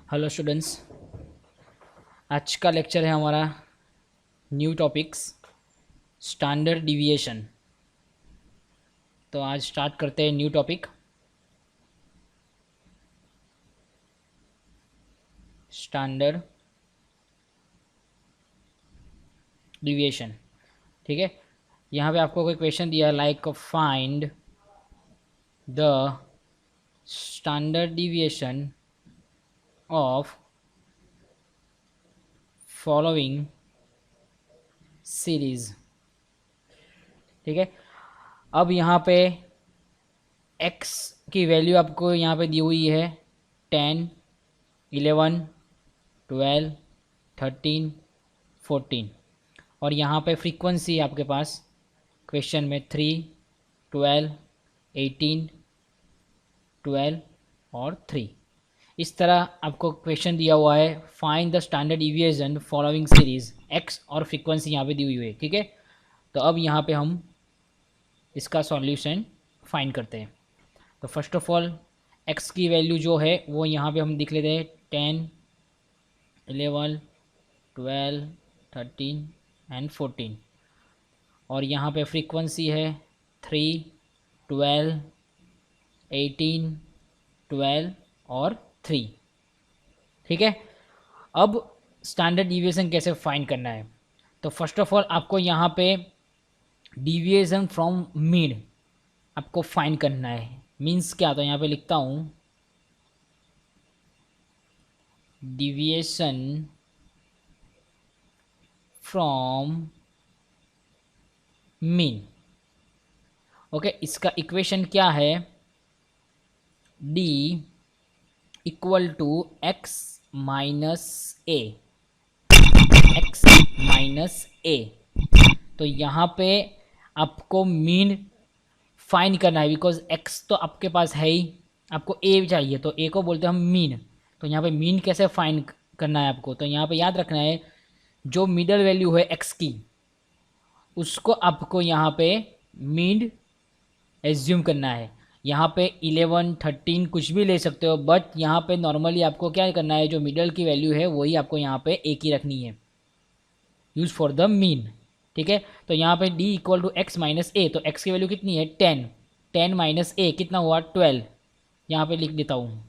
Hello students, आज का lecture है हमारा न्यू टॉपिक्स स्टैंडर्ड डिविएशन। तो आज स्टार्ट करते हैं न्यू टॉपिक स्टैंडर्ड डिविएशन। ठीक है, यहाँ पे आपको कोई क्वेश्चन दिया like find the standard deviation of following series. ठीक है, अब यहाँ पे x की वैल्यू आपको यहाँ पे दी हुई है 10, 11, 12, 13, 14 और यहाँ पे फ्रीक्वेंसी आपके पास क्वेश्चन में 3, 12, 18, 12 और 3। इस तरह आपको क्वेश्चन दिया हुआ है find the standard deviation following series, x और फ्रीक्वेंसी यहाँ पे दी हुई है। ठीक है, तो अब यहाँ पे हम इसका सॉल्यूशन फाइंड करते हैं। तो फर्स्ट ऑफ ऑल x की वैल्यू जो है वो यहाँ पे हम लिख लेते हैं 10, 11, 12, 13 एंड 14 और यहाँ पे फ्रीक्वेंसी है 3, 12, 18, 12 और 3। ठीक है, अब स्टैंडर्ड डिविएशन कैसे फाइंड करना है। तो फर्स्ट ऑफ ऑल आपको यहाँ पे डिविएशन फ्रॉम मीन आपको फाइंड करना है। मीन्स क्या, तो यहाँ पे लिखता हूँ डिविएशन फ्रॉम मीन। ओके, इसका इक्वेशन क्या है, d equal to x minus a, x minus a. तो यहाँ पे आपको मीन फाइंड करना है बिकॉज x तो आपके पास है ही, आपको a चाहिए तो a को बोलते हैं हम मीन। तो यहाँ पे मीन कैसे फाइंड करना है आपको, तो यहाँ पे याद रखना है जो मिडल वैल्यू है x की उसको आपको यहाँ पे मीन एज्यूम करना है। यहाँ पे 11, 13 कुछ भी ले सकते हो, बट यहाँ पे नॉर्मली आपको क्या करना है, जो मिडल की वैल्यू है वही आपको यहाँ पे एक ही रखनी है, यूज फॉर द मीन। ठीक है, तो यहाँ पे d equal to x minus a, तो x की वैल्यू कितनी है 10, 10 माइनस ए कितना हुआ 12। यहाँ पे लिख देता हूँ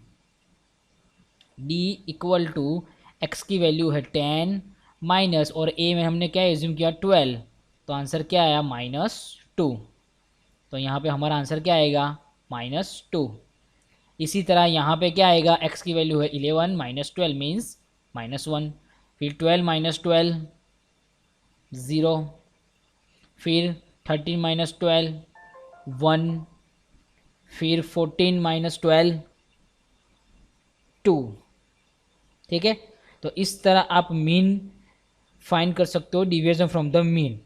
d इक्वल टू एक्स की वैल्यू है 10 माइनस और a में हमने क्या एज्यूम किया 12, तो आंसर क्या आया -2। तो यहाँ पे हमारा आंसर क्या आएगा -2। इसी तरह यहाँ पे क्या आएगा, x की वैल्यू है 11 माइनस 12 मीन्स -1, फिर 12 माइनस 12 0, फिर 13 माइनस 12 1, फिर 14 माइनस 12 2। ठीक है, तो इस तरह आप मीन फाइंड कर सकते हो डिविएशन फ्रॉम द मीन।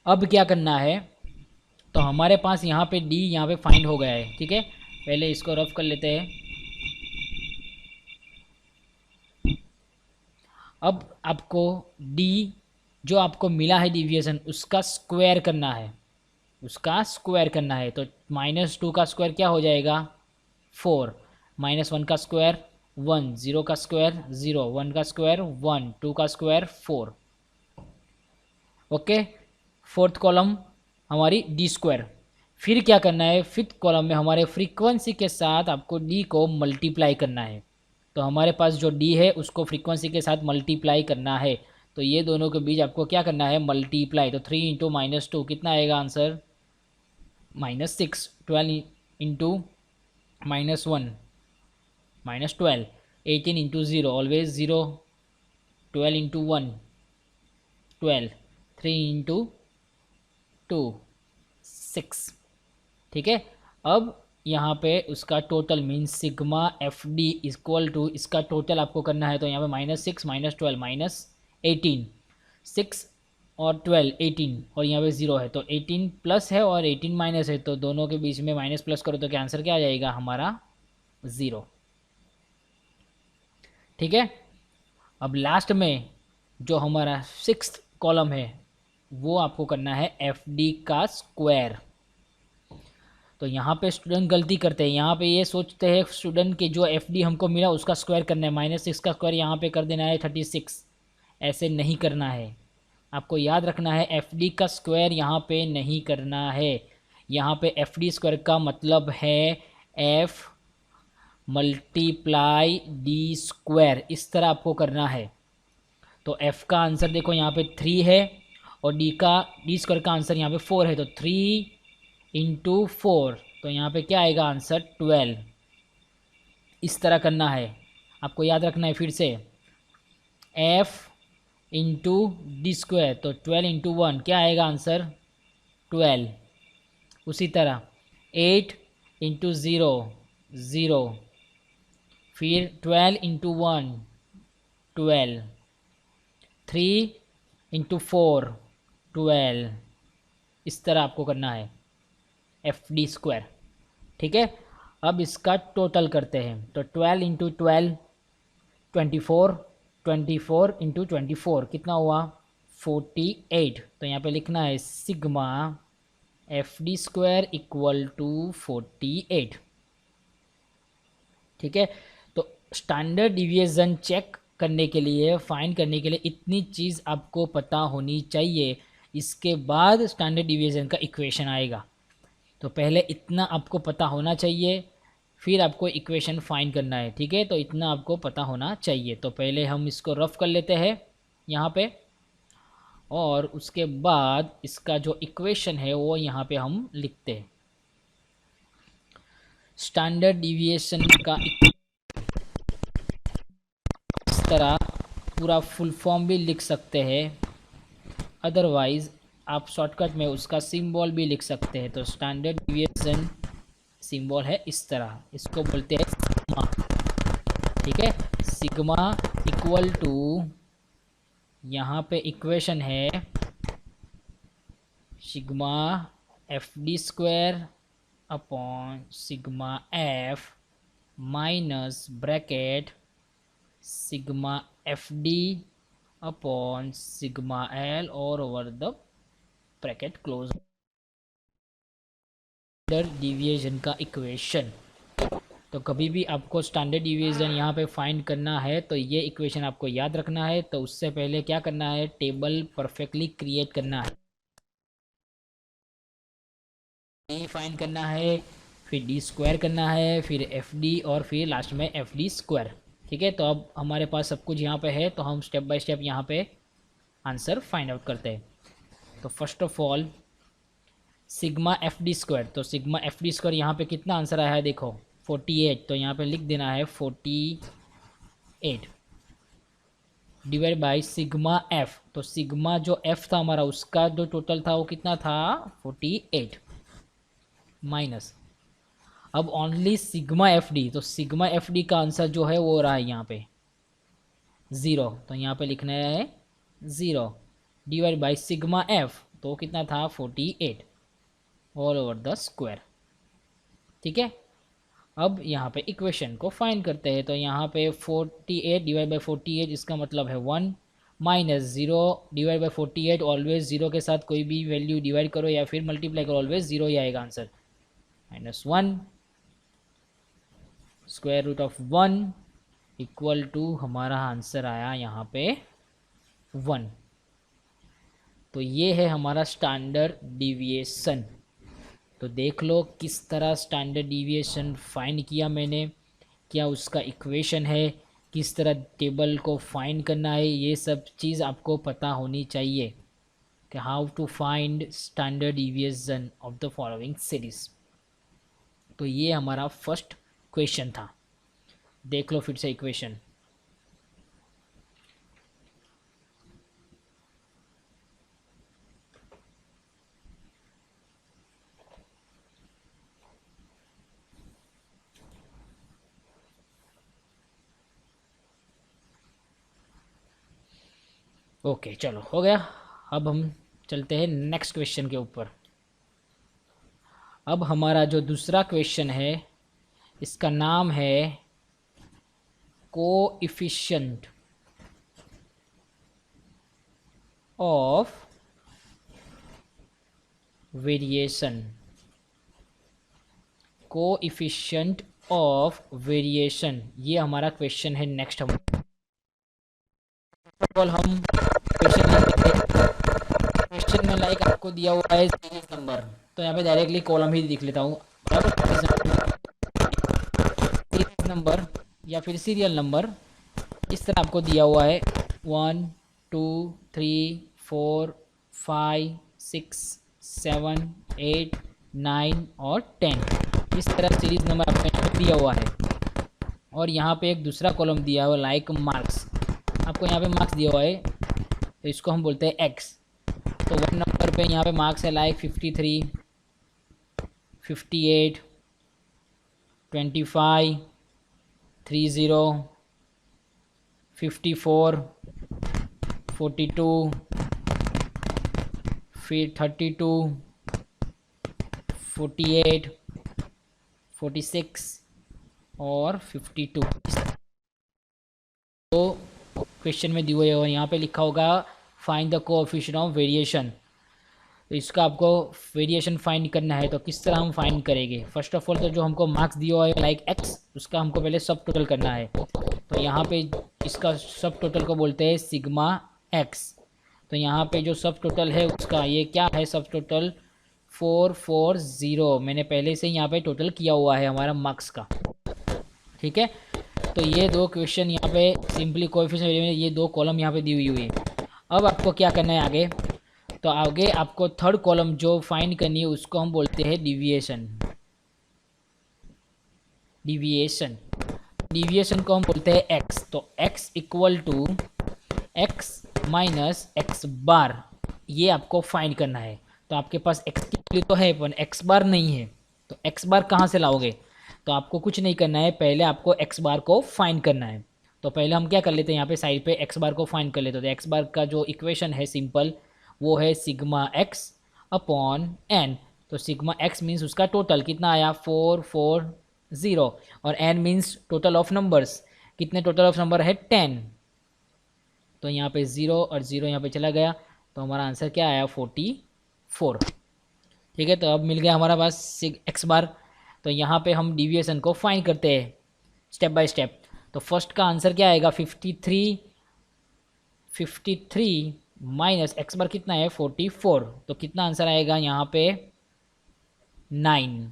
अब क्या करना है, तो हमारे पास यहाँ पे d यहाँ पे फाइंड हो गया है। ठीक है, पहले इसको रफ कर लेते हैं। अब आपको d जो आपको मिला है डिविएशन उसका स्क्वायर करना है, उसका स्क्वायर करना है। तो -2 का स्क्वायर क्या हो जाएगा 4, -1 का स्क्वायर 1, 0 का स्क्वायर 0, 1 का स्क्वायर 1, 2 का स्क्वायर 4। ओके, फोर्थ कॉलम हमारी डी स्क्वायर। फिर क्या करना है, फिफ्थ कॉलम में हमारे फ्रीक्वेंसी के साथ आपको डी को मल्टीप्लाई करना है। तो हमारे पास जो डी है उसको फ्रीक्वेंसी के साथ मल्टीप्लाई करना है, तो ये दोनों के बीच आपको क्या करना है मल्टीप्लाई। तो 3 इंटू -2 कितना आएगा answer -6, 12 into -1 -12, 18 into 0 always 0, 12 into 1 12, 3 into 2 6। ठीक है, अब यहाँ पे उसका total means sigma F d equal to इसका टोटल आपको करना है। तो यहाँ पे -6 -12 -18, 6 और 12 18 और यहाँ पे 0 है, तो 18 प्लस है और 18 माइनस है, तो दोनों के बीच में माइनस प्लस करो तो क्या आंसर क्या आ जाएगा हमारा 0। ठीक है, अब लास्ट में जो हमारा 6th कॉलम है वो आपको करना है एफ डी का स्क्वायर। तो यहाँ पे स्टूडेंट गलती करते हैं, यहाँ पे ये सोचते हैं स्टूडेंट के जो एफ डी हमको मिला उसका स्क्वायर करना है, -6 का स्क्वायर यहाँ पे कर देना है 36। ऐसे नहीं करना है, आपको याद रखना है एफ डी का स्क्वायर यहाँ पे नहीं करना है। यहाँ पे एफ डी स्क्वायर का मतलब है एफ मल्टीप्लाई डी स्क्वायर, इस तरह आपको करना है। तो f का आंसर देखो यहाँ पे 3 है और डी स्क्वायर का आंसर यहाँ पे 4 है, तो 3 × 4, तो यहाँ पे क्या आएगा आंसर 12। इस तरह करना है, आपको याद रखना है फिर से f इंटू डी स्क्वायर, तो 12 × 1 क्या आएगा आंसर 12। उसी तरह 8 × 0 0, फिर 12 × 1 12, 3 × 4 12, इस तरह आपको करना है एफ डी स्क्वायर। ठीक है, अब इसका टोटल करते हैं, तो 12 × 12 24, 24 × 24 कितना हुआ 48। तो यहाँ पे लिखना है sigma F D square equal to 48। ठीक है, तो स्टैंडर्ड डिविएशन चेक करने के लिए, फाइंड करने के लिए इतनी चीज़ आपको पता होनी चाहिए, इसके बाद स्टैंडर्ड डिविएशन का इक्वेशन आएगा। तो पहले इतना आपको पता होना चाहिए, फिर आपको इक्वेशन फाइंड करना है। ठीक है, तो इतना आपको पता होना चाहिए। तो पहले हम इसको रफ कर लेते हैं यहाँ पे, और उसके बाद इसका जो इक्वेशन है वो यहाँ पे हम लिखते हैं। स्टैंडर्ड डिविएशन का इस तरह पूरा फुल फॉर्म भी लिख सकते हैं, अदरवाइज़ आप शॉर्टकट में उसका सिंबल भी लिख सकते हैं। तो स्टैंडर्ड डिविएशन सिंबल है इस तरह, इसको बोलते हैं सिग्मा। ठीक है, सिग्मा इक्वल टू, यहाँ पे इक्वेशन है sigma F D square upon sigma f minus bracket sigma F d upon sigma l और over the bracket close. Standard deviation का इक्वेशन, तो कभी भी आपको स्टैंडर्ड डिवीजन यहाँ पे फाइंड करना है तो ये इक्वेशन आपको याद रखना है। तो उससे पहले क्या करना है, टेबल परफेक्टली क्रिएट करना है, फाइंड करना है, फिर डी स्क्वायर करना है, फिर एफ डी और फिर लास्ट में एफ डी स्क्वायर। ठीक है, तो अब हमारे पास सब कुछ यहाँ पे है, तो हम स्टेप बाय स्टेप यहाँ पे आंसर फाइंड आउट करते हैं। तो first of all sigma F D square, तो सिग्मा एफ डी स्क्वायर यहाँ पे कितना आंसर आया है देखो 48, तो यहाँ पे लिख देना है 48 डिवाइड बाई सिग्मा एफ, तो सिग्मा जो एफ था हमारा उसका जो टोटल था वो कितना था 48 माइनस, अब ओनली सिग्मा एफ डी, तो सिग्मा एफ डी का आंसर जो है वो रहा है यहाँ पे 0, तो यहाँ पे लिखना है 0 डिवाइड बाई सिग्मा एफ, तो कितना था 48 ऑल ओवर द स्क्वायर। ठीक है, अब यहाँ पे इक्वेशन को फाइंड करते हैं, तो यहाँ पे 48 डिवाइड बाई 48 इसका मतलब है 1 माइनस 0 डिवाइड बाई 48, ऑलवेज 0 के साथ कोई भी वैल्यू डिवाइड करो या फिर मल्टीप्लाई करो ऑलवेज 0 ही आएगा answer, -1 square root of 1 equal to हमारा आंसर आया यहाँ पे 1। तो ये है हमारा स्टैंडर्ड डिविएशन। तो देख लो किस तरह स्टैंडर्ड डिविएशन फाइंड किया मैंने, क्या उसका इक्वेशन है, किस तरह टेबल को फाइंड करना है, ये सब चीज़ आपको पता होनी चाहिए कि how to find standard deviation of the following series. तो ये हमारा फर्स्ट क्वेश्चन था, देख लो फिर से इक्वेशन। ओके चलो हो गया, अब हम चलते हैं नेक्स्ट क्वेश्चन के ऊपर। अब हमारा जो दूसरा क्वेश्चन है इसका नाम है coefficient of variation coefficient of variation, ये हमारा क्वेश्चन है। नेक्स्ट हम क्वेश्चन में लाइक आपको दिया हुआ है सीरीज नंबर, तो यहाँ पे डायरेक्टली कॉलम ही लिख लेता हूँ। सीरीज नंबर या फिर सीरियल नंबर इस तरह आपको दिया हुआ है 1 2 3 4 5 6 7 8 9 और 10, इस तरह सीरीज नंबर आपको यहाँ पे दिया हुआ है। और यहाँ पे एक दूसरा कॉलम दिया हुआ लाइक मार्क्स, आपको यहाँ पे मार्क्स दिया हुआ है, तो इसको हम बोलते हैं एक्स। तो 1 नंबर पे यहाँ पे मार्क्स है लाइक 53 58 25 30 54 42 फिर 32 48 46 और 52। तो क्वेश्चन में दिए हुए और यहाँ पे लिखा होगा find the coefficient of variation. तो इसका आपको वेरिएशन फाइंड करना है, तो किस तरह हम फाइंड करेंगे? फर्स्ट ऑफ ऑल तो जो हमको मार्क्स दिया हुआ है लाइक एक्स, उसका हमको पहले सब टोटल करना है। तो यहाँ पे इसका सब टोटल को बोलते हैं सिग्मा एक्स। तो यहाँ पे जो सब टोटल है उसका ये क्या है, सब टोटल 440, मैंने पहले से यहाँ पे टोटल किया हुआ है हमारा मार्क्स का, ठीक है। तो ये दो क्वेश्चन यहाँ पे सिंपली कोएफिशिएंट, ये दो कॉलम यहाँ पे दी हुई है। अब आपको क्या करना है आगे, तो आगे आपको थर्ड कॉलम जो फाइंड करनी है उसको हम बोलते हैं डिविएशन। डिविएशन को हम बोलते हैं एक्स। तो x equal to x minus x bar, ये आपको फाइंड करना है। तो आपके पास एक्स की वैल्यू तो है पर एक्स बार नहीं है, तो एक्स बार कहाँ से लाओगे? तो आपको कुछ नहीं करना है, पहले आपको एक्स बार को फाइंड करना है। तो पहले हम क्या कर लेते हैं, यहाँ पे साइड पे एक्स बार को फाइंड कर लेते हैं। तो एक्स बार का जो इक्वेशन है सिंपल, वो है सिग्मा एक्स अपॉन एन। तो सिग्मा एक्स मीन्स उसका टोटल कितना आया 440, और N means total of numbers, कितने टोटल ऑफ नंबर है 10। तो यहाँ पे 0 और 0 यहाँ पे चला गया, तो हमारा आंसर क्या आया 44, ठीक है। तो अब मिल गया हमारा पास एक्स बार। तो यहाँ पे हम डिविएशन को फाइंड करते हैं स्टेप बाय स्टेप। तो फर्स्ट का आंसर क्या आएगा 53 माइनस एक्स बार कितना है 44, तो कितना आंसर आएगा यहाँ पे 9।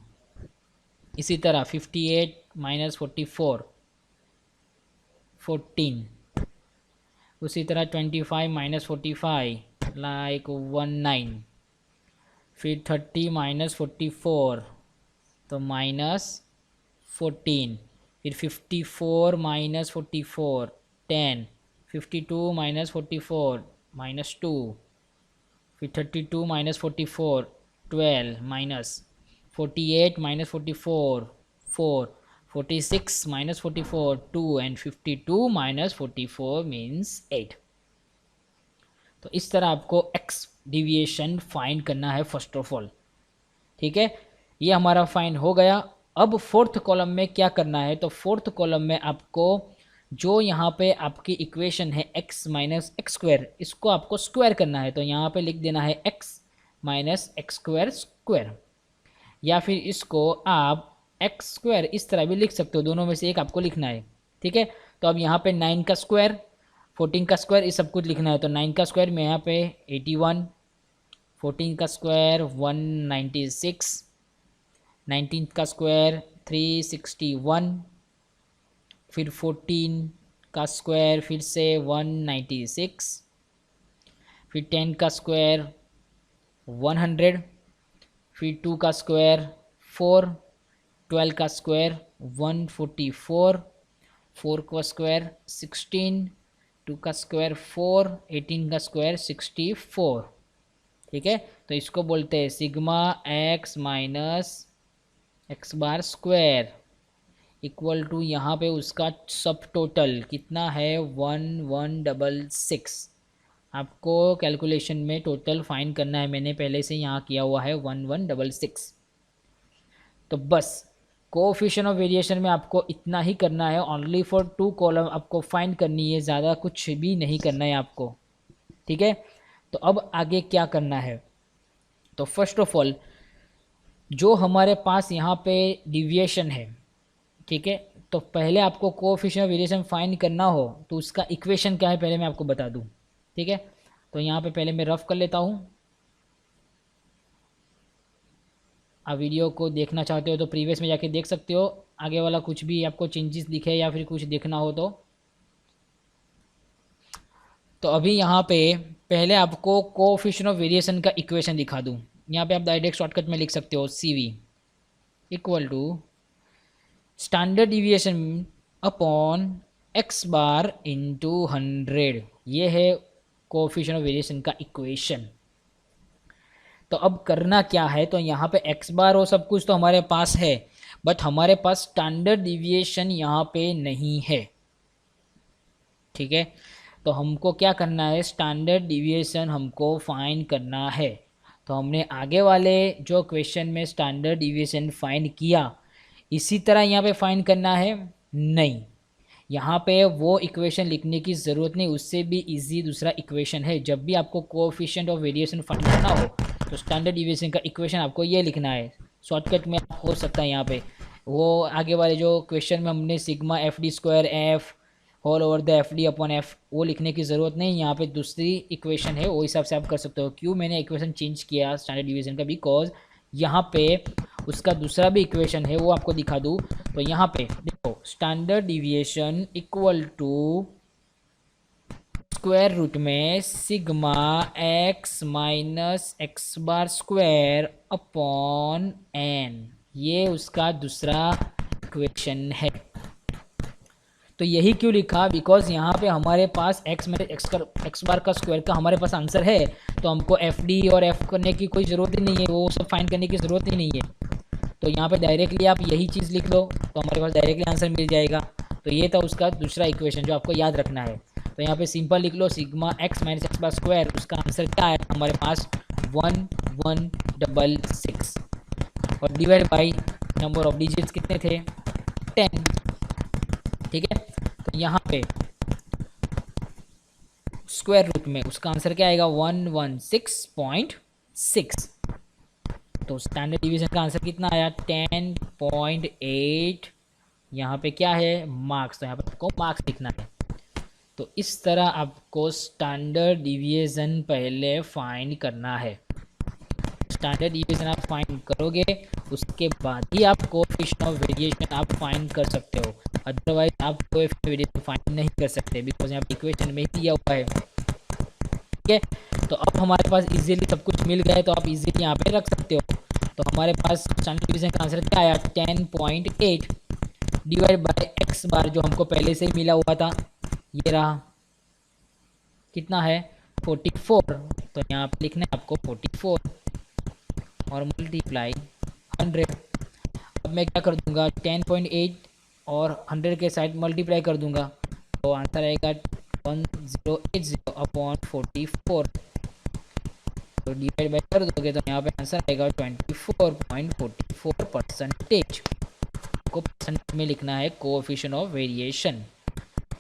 इसी तरह 58 माइनस 44 14, उसी तरह 25 माइनस 45 लाइक 19, फिर 30 माइनस 44 तो माइनस 14, फिर 54 माइनस 44 10, 52 माइनस 44 माइनस 2, फिर 32 minus 44 12 minus 48 minus 44 4, 46 minus 44 2 and 52 minus 44 means 8। तो इस तरह आपको एक्स डिविएशन फाइंड करना है फर्स्ट ऑफ ऑल, ठीक है। ये हमारा फाइंड हो गया। अब फोर्थ कॉलम में क्या करना है, तो फोर्थ कॉलम में आपको जो यहाँ पे आपकी इक्वेशन है x माइनस एक्स स्क्वायर, इसको आपको स्क्वायर करना है। तो यहाँ पे लिख देना है x minus x square square, या फिर इसको आप एक्स स्क्वायर इस तरह भी लिख सकते हो, दोनों में से एक आपको लिखना है, ठीक है। तो अब यहाँ पे 9 का स्क्वायर 14 का स्क्वायर ये सब कुछ लिखना है। तो 9 का स्क्वायर में यहाँ पे 81, 14 का स्क्वायर 196, 19 का स्क्वायर 361, फिर 14 का स्क्वायर फिर से 196, फिर 10 का स्क्वायर 100, फिर 2 का स्क्वायर 4, 12 का स्क्वायर 144, 4 का स्क्वायर 16, 2 का स्क्वायर 4, 18 का स्क्वायर 64, ठीक है। तो इसको बोलते हैं sigma X minus x bar square equal to यहाँ पे उसका सब टोटल कितना है 1166। आपको कैलकुलेशन में टोटल फाइंड करना है, मैंने पहले से यहाँ किया हुआ है 1166। तो बस कोएफिशिएंट ऑफ वेरिएशन में आपको इतना ही करना है, ओनली फॉर 2 कॉलम आपको फाइंड करनी है, ज़्यादा कुछ भी नहीं करना है आपको, ठीक है। तो अब आगे क्या करना है, तो फर्स्ट ऑफ ऑल जो हमारे पास यहाँ पे डिविएशन है, ठीक है, तो पहले आपको कोएफिशिएंट ऑफ वेरिएशन फाइंड करना हो तो उसका इक्वेशन क्या है पहले मैं आपको बता दूं, ठीक है। तो यहाँ पे पहले मैं रफ कर लेता हूँ। आप वीडियो को देखना चाहते हो तो प्रीवियस में जाके देख सकते हो, आगे वाला कुछ भी आपको चेंजेस दिखे या फिर कुछ देखना हो तो अभी यहाँ पे पहले आपको कोएफिशिएंट ऑफ वेरिएशन का इक्वेशन दिखा दूँ। यहाँ पे आप डायरेक्ट शॉर्टकट में लिख सकते हो CV equal to standard deviation upon x bar into 100। ये है कोएफिशिएंट ऑफ वेरिएशन का इक्वेशन। तो अब करना क्या है, तो यहाँ पे x बार और सब कुछ तो हमारे पास है, बट हमारे पास स्टैंडर्ड डिविएशन यहाँ पे नहीं है, ठीक है। तो हमको क्या करना है, स्टैंडर्ड डिविएशन हमको फाइंड करना है। तो हमने आगे वाले जो क्वेश्चन में स्टैंडर्ड डिविएशन फाइंड किया इसी तरह यहाँ पे फाइंड करना है, नहीं, यहाँ पे वो इक्वेशन लिखने की ज़रूरत नहीं, उससे भी इजी दूसरा इक्वेशन है। जब भी आपको कोएफिशिएंट ऑफ वेरिएशन फाइंड करना हो तो स्टैंडर्ड डिविएशन का इक्वेशन आपको ये लिखना है। शॉर्टकट में हो सकता है यहाँ पे वो आगे वाले जो क्वेश्चन में हमने sigma FD² F whole over the FD upon F वो लिखने की ज़रूरत नहीं, यहाँ पे दूसरी इक्वेशन है वो हिसाब से आप कर सकते हो। क्यों मैंने इक्वेशन चेंज किया स्टैंडर्ड डिविएशन का, बिकॉज यहाँ पे उसका दूसरा भी इक्वेशन है वो आपको दिखा दूँ। तो यहाँ पे देखो standard deviation equal to square root में sigma x minus x bar square upon n, ये उसका दूसरा इक्वेशन है। तो यही क्यों लिखा, बिकॉज यहाँ पे हमारे पास x में एक्स बार का स्क्वायर का हमारे पास आंसर है, तो हमको FD और F करने की कोई ज़रूरत ही नहीं है, वो सब फाइंड करने की ज़रूरत ही नहीं है। तो यहाँ पे डायरेक्टली आप यही चीज़ लिख लो तो हमारे पास डायरेक्टली आंसर मिल जाएगा। तो ये था उसका दूसरा इक्वेशन जो आपको याद रखना है। तो यहाँ पे सिंपल लिख लो sigma x minus x bar square, उसका आंसर क्या है हमारे पास 1166 और divide by number of digits कितने थे 10, ठीक है। तो यहाँ पे स्क्वायर रूट में उसका आंसर क्या आएगा 116.6। तो स्टैंडर्ड डिवीजन का आंसर कितना आया 10.8। यहाँ पे क्या है मार्क्स, तो यहाँ पे आपको मार्क्स लिखना है। तो इस तरह आपको स्टैंडर्ड डिवीजन पहले फाइंड करना है। स्टैंडर्ड डिवीजन आप फाइंड करोगे उसके बाद ही आप कोएफिशिएंट ऑफ वेरिएशन आप फाइंड कर सकते हो, अदरवाइज आप कोएफिशिएंट ऑफ वेरिएशन फाइंड नहीं कर सकते, बिकॉज यहाँ पे इक्वेशन में ही दिया हुआ है, ठीक है। तो अब हमारे पास इजीली सब कुछ मिल गया है तो आप इजीली यहाँ पे रख सकते हो। तो हमारे पास स्टैंडर्ड डिवीजन का आंसर क्या आया 10.8 डिवाइड बाय एक्स बार जो हमको पहले से ही मिला हुआ था, ये रहा कितना है 44। तो यहाँ पे लिखना है आपको 44 और मल्टीप्लाई 100। अब मैं क्या कर दूंगा 10.8 और 100 के साइड मल्टीप्लाई कर दूंगा तो आंसर आएगा 1080 अपॉन 44। तो डिवाइड बाय कर दोगे तो यहाँ पे आंसर आएगा 24.44%। को परसेंट में लिखना है कोएफिशिएंट ऑफ वेरिएशन।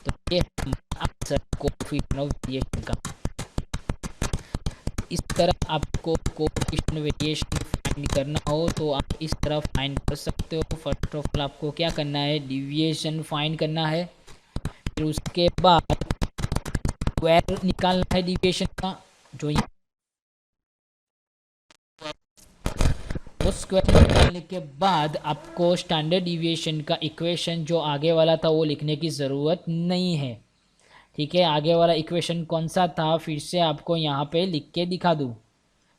तो ये आंसर कोएफिशिएंट ऑफ वेरिएशन का। इस तरह आपको कोएफिशिएंट वेरिएशन फाइंड करना हो तो आप इस तरह फाइंड कर सकते हो। फर्स्ट ऑफ ऑल आपको क्या करना है डिविएशन फाइंड करना है, फिर उसके बाद स्क्वायर निकालना है डिविएशन का, जो उस स्क्वायर निकालने के बाद आपको स्टैंडर्ड डिविएशन का इक्वेशन जो आगे वाला था वो लिखने की ज़रूरत नहीं है, ठीक है। आगे वाला इक्वेशन कौन सा था फिर से आपको यहाँ पे लिख के दिखा दूँ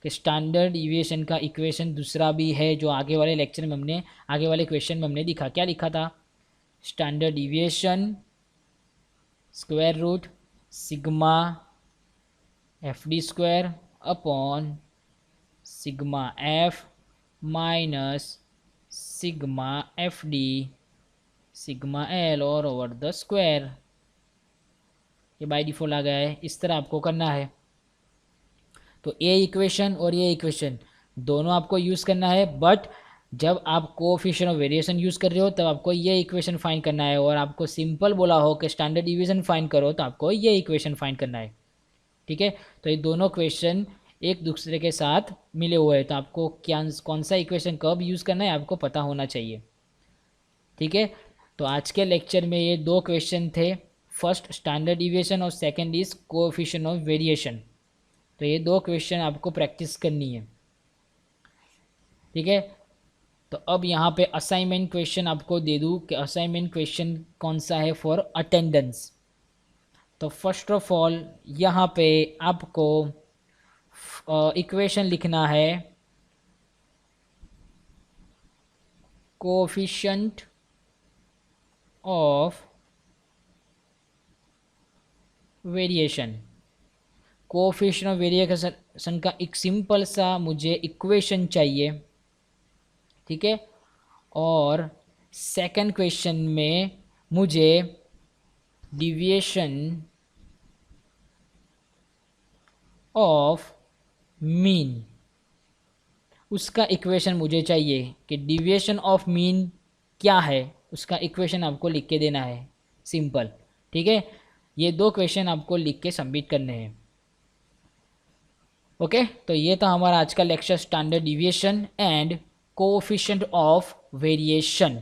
कि स्टैंडर्ड डिविएशन का इक्वेशन दूसरा भी है जो आगे वाले लेक्चर में हमने आगे वाले क्वेश्चन में हमने दिखा। क्या लिखा था standard deviation square root sigma FD² upon sigma F minus sigma FD sigma L और ओवर द स्क्वायर। ये बाय डिफ़ॉल्ट आ गया है, इस तरह आपको करना है। तो ये इक्वेशन और ये इक्वेशन दोनों आपको यूज़ करना है, बट जब आप कोएफिशिएंट ऑफ वेरिएशन यूज़ कर रहे हो तब आपको ये इक्वेशन फाइंड करना है, और आपको सिंपल बोला हो कि स्टैंडर्ड डिवीजन फाइंड करो तो आपको ये इक्वेशन फाइंड करना है, ठीक है। तो ये दोनों क्वेश्चन एक दूसरे के साथ मिले हुए हैं, तो आपको क्या कौन सा इक्वेशन कब यूज़ करना है आपको पता होना चाहिए। ठीक है, तो आज के लेक्चर में ये दो क्वेश्चन थे, फर्स्ट स्टैंडर्ड डिविएशन और second is coefficient of variation. तो ये दो क्वेश्चन आपको प्रैक्टिस करनी है। ठीक है, तो अब यहाँ पे असाइनमेंट क्वेश्चन आपको दे दूँ कि असाइनमेंट क्वेश्चन कौन सा है फॉर अटेंडेंस। तो फर्स्ट ऑफ ऑल यहाँ पे आपको इक्वेशन लिखना है coefficient of variation. Coefficient of variation का एक सिंपल सा मुझे इक्वेशन चाहिए। ठीक है, और सेकंड क्वेश्चन में मुझे डिविएशन ऑफ मीन, उसका इक्वेशन मुझे चाहिए कि डिविएशन ऑफ मीन क्या है, उसका इक्वेशन आपको लिख के देना है सिंपल। ठीक है, ये दो क्वेश्चन आपको लिख के सबमिट करने हैं। ओके, तो ये था हमारा आज का lecture, standard deviation and coefficient of variation.